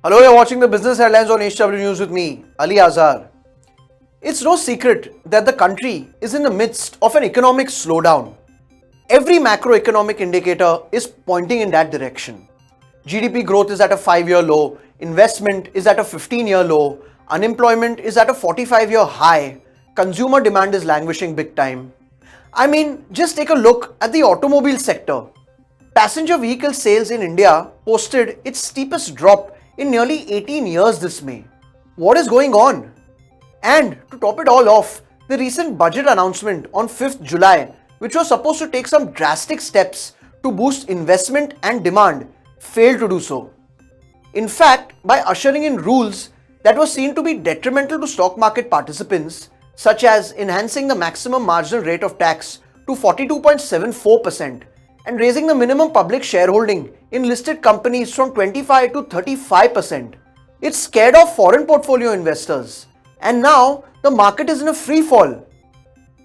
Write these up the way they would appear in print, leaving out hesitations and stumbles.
Hello, you're watching the business headlines on HW News with me, Ali Azhar. It's no secret that the country is in the midst of an economic slowdown. Every macroeconomic indicator is pointing in that direction. GDP growth is at a 5-year low, investment is at a 15-year low, unemployment is at a 45-year high, consumer demand is languishing big time. I mean, just take a look at the automobile sector. Passenger vehicle sales in India posted its steepest drop in nearly 18 years this May. What is going on? And to top it all off, the recent budget announcement on 5th July, which was supposed to take some drastic steps to boost investment and demand, failed to do so. In fact, by ushering in rules that were seen to be detrimental to stock market participants, such as enhancing the maximum marginal rate of tax to 42.74% and raising the minimum public shareholding in listed companies from 25 to 35%. It scared off foreign portfolio investors, and now the market is in a free fall.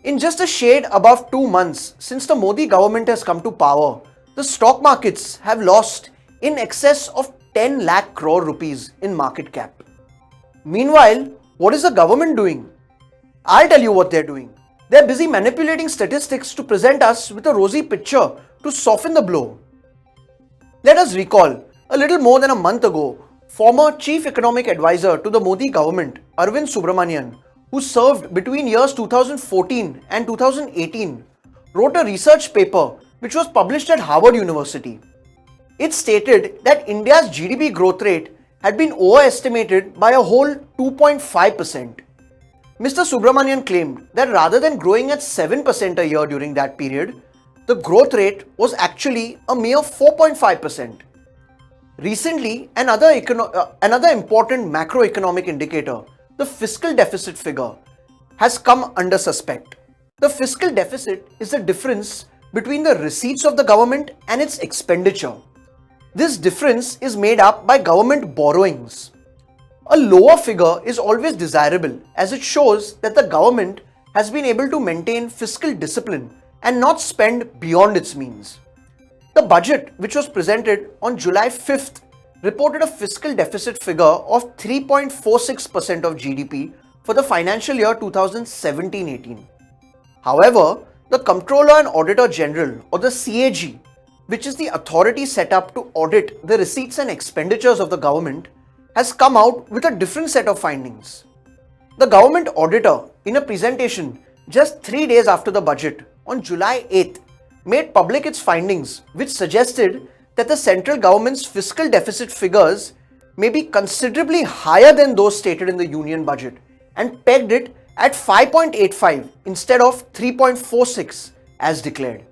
In just a shade above 2 months since the Modi government has come to power, the stock markets have lost in excess of 10 lakh crore rupees in market cap. Meanwhile, what is the government doing? I'll tell you what they're doing. They're busy manipulating statistics to present us with a rosy picture to soften the blow. Let us recall, a little more than a month ago, former Chief Economic Advisor to the Modi government, Arvind Subramanian, who served between years 2014 and 2018, wrote a research paper which was published at Harvard University. It stated that India's GDP growth rate had been overestimated by a whole 2.5%. Mr. Subramanian claimed that rather than growing at 7% a year during that period, the growth rate was actually a mere 4.5%. Recently, another important macroeconomic indicator, the fiscal deficit figure, has come under suspect. The fiscal deficit is the difference between the receipts of the government and its expenditure. This difference is made up by government borrowings. A lower figure is always desirable as it shows that the government has been able to maintain fiscal discipline and not spend beyond its means. The budget, which was presented on July 5th, reported a fiscal deficit figure of 3.46% of GDP for the financial year 2017-18. However, the Comptroller and Auditor General, or the CAG, which is the authority set up to audit the receipts and expenditures of the government, has come out with a different set of findings. The government auditor, in a presentation just 3 days after the budget, on July 8th, made public its findings, which suggested that the central government's fiscal deficit figures may be considerably higher than those stated in the union budget and pegged it at 5.85 instead of 3.46 as declared.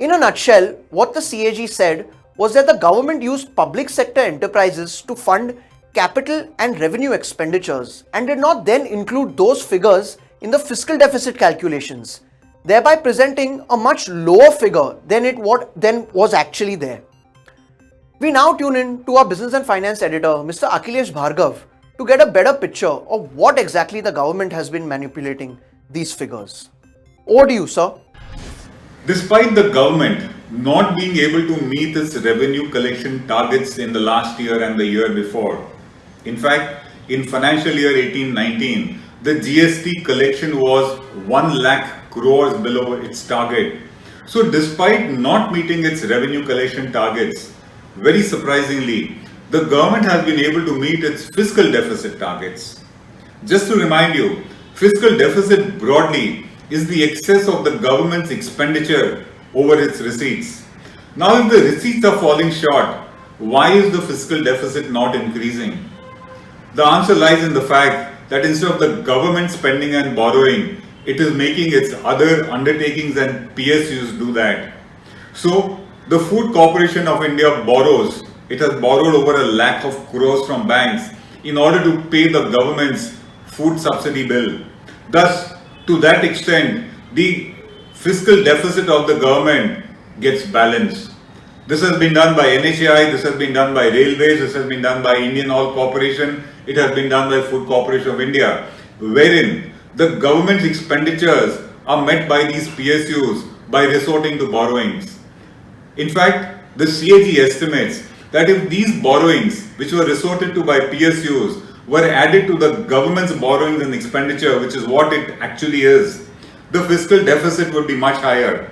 In a nutshell, what the CAG said was that the government used public sector enterprises to fund capital and revenue expenditures and did not then include those figures in the fiscal deficit calculations, thereby presenting a much lower figure than was actually there. We now tune in to our business and finance editor, Mr. Akhilesh Bhargav, to get a better picture of what exactly the government has been manipulating these figures. Over to you, sir. Despite the government not being able to meet its revenue collection targets in the last year and the year before, in fact, in financial year 18-19, the GST collection was 1 lakh crores below its target. So despite not meeting its revenue collection targets, very surprisingly, the government has been able to meet its fiscal deficit targets. Just to remind you, fiscal deficit broadly is the excess of the government's expenditure over its receipts. Now, if the receipts are falling short, why is the fiscal deficit not increasing? The answer lies in the fact that instead of the government spending and borrowing, it is making its other undertakings and PSUs do that. So, the Food Corporation of India borrows. It has borrowed over 1 lakh of crores from banks in order to pay the government's food subsidy bill. Thus, to that extent, the fiscal deficit of the government gets balanced. This has been done by NHAI, this has been done by Railways, this has been done by Indian Oil Corporation, it has been done by Food Corporation of India, wherein the government's expenditures are met by these PSUs by resorting to borrowings. In fact, the CAG estimates that if these borrowings, which were resorted to by PSUs, were added to the government's borrowings and expenditure, which is what it actually is, the fiscal deficit would be much higher.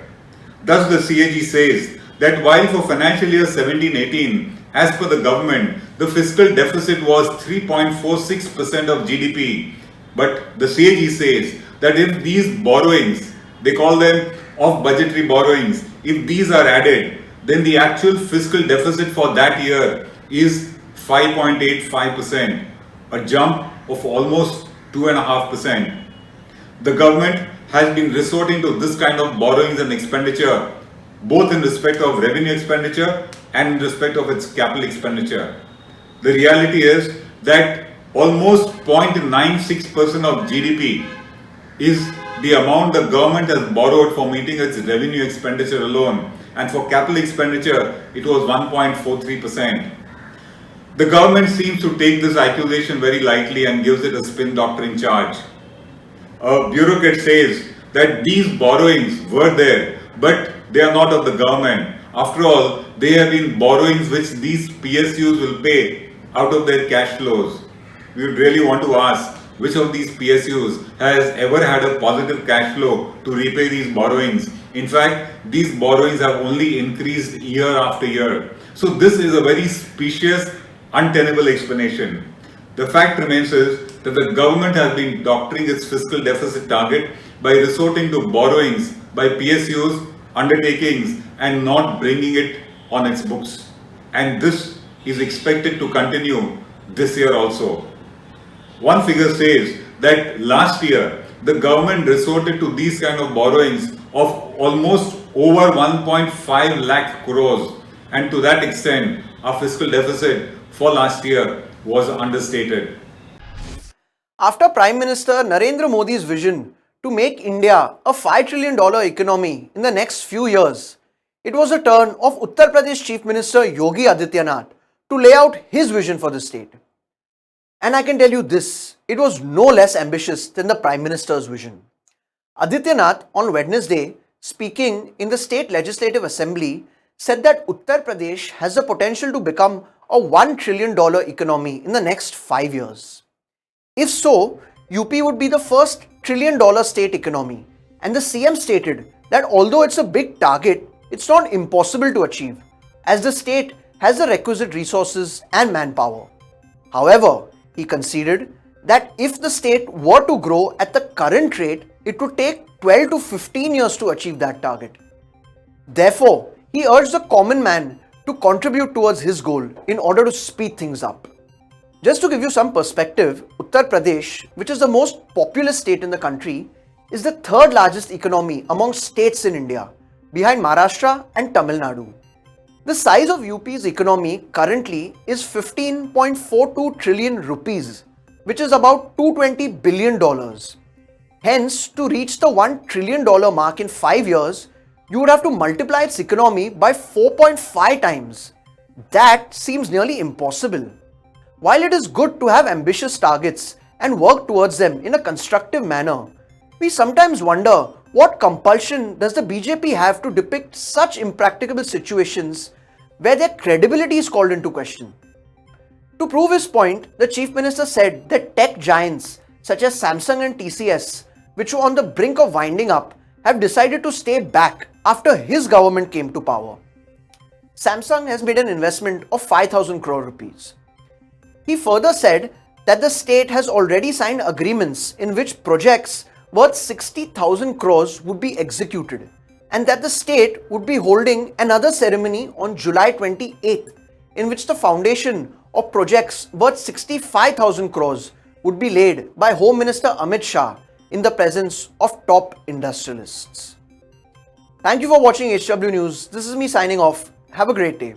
Thus, the CAG says that while for financial year 17-18, as per the government, the fiscal deficit was 3.46% of GDP, but the CAG says that if these borrowings, they call them off-budgetary borrowings, if these are added, then the actual fiscal deficit for that year is 5.85%, a jump of almost 2.5%. The government has been resorting to this kind of borrowings and expenditure, both in respect of revenue expenditure and in respect of its capital expenditure. The reality is that almost 0.96% of GDP is the amount the government has borrowed for meeting its revenue expenditure alone, and for capital expenditure it was 1.43%. The government seems to take this accusation very lightly and gives it a spin doctoring charge. A bureaucrat says that these borrowings were there, but they are not of the government. After all, they have been borrowings which these PSUs will pay out of their cash flows. We would really want to ask, which of these PSUs has ever had a positive cash flow to repay these borrowings? In fact, these borrowings have only increased year after year. So this is a very specious, untenable explanation. The fact remains is that the government has been doctoring its fiscal deficit target by resorting to borrowings by PSUs, undertakings, and not bringing it on its books. And this is expected to continue this year also. One figure says that last year the government resorted to these kind of borrowings of almost over 1.5 lakh crores, and to that extent our fiscal deficit for last year was understated. After Prime Minister Narendra Modi's vision to make India a $5 trillion economy in the next few years, it was the turn of Uttar Pradesh Chief Minister Yogi Adityanath to lay out his vision for the state. And I can tell you this, it was no less ambitious than the Prime Minister's vision. Adityanath on Wednesday, speaking in the State Legislative Assembly, said that Uttar Pradesh has the potential to become a $1 trillion economy in the next 5 years. If so, UP would be the first $1 trillion state economy, and the CM stated that although it's a big target, it's not impossible to achieve, as the state has the requisite resources and manpower. However, he conceded that if the state were to grow at the current rate, it would take 12 to 15 years to achieve that target. Therefore, he urged the common man to contribute towards his goal in order to speed things up. Just to give you some perspective, Uttar Pradesh, which is the most populous state in the country, is the third largest economy among states in India, behind Maharashtra and Tamil Nadu. The size of UP's economy currently is 15.42 trillion rupees, which is about $220 billion. Hence, to reach the $1 trillion mark in 5 years, you would have to multiply its economy by 4.5 times. That seems nearly impossible. While it is good to have ambitious targets and work towards them in a constructive manner, we sometimes wonder what compulsion does the BJP have to depict such impracticable situations where their credibility is called into question. To prove his point, the Chief Minister said that tech giants such as Samsung and TCS, which were on the brink of winding up, have decided to stay back after his government came to power. Samsung has made an investment of 5,000 crore rupees. He further said that the state has already signed agreements in which projects worth 60,000 crores would be executed, and that the state would be holding another ceremony on July 28th, in which the foundation of projects worth 65,000 crores would be laid by Home Minister Amit Shah in the presence of top industrialists. Thank you for watching HW News. This is me signing off. Have a great day.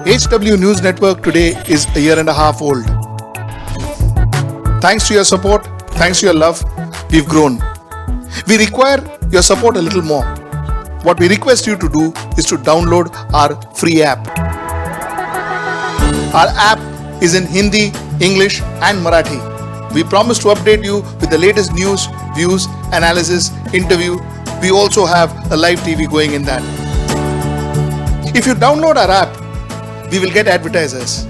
HW News Network today is a year and a half old. Thanks to your support, thanks to your love, we've grown. We require your support a little more. What we request you to do is to download our free app. Our app is in Hindi, English and Marathi. We promise to update you with the latest news, views, analysis, interview. We also have a live TV going in that. If you download our app, we will get advertisers.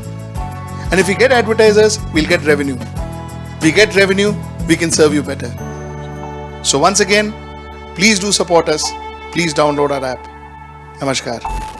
And if we get advertisers, we'll get revenue. We get revenue, we can serve you better. So once again, please do support us. Please download our app. Namaskar.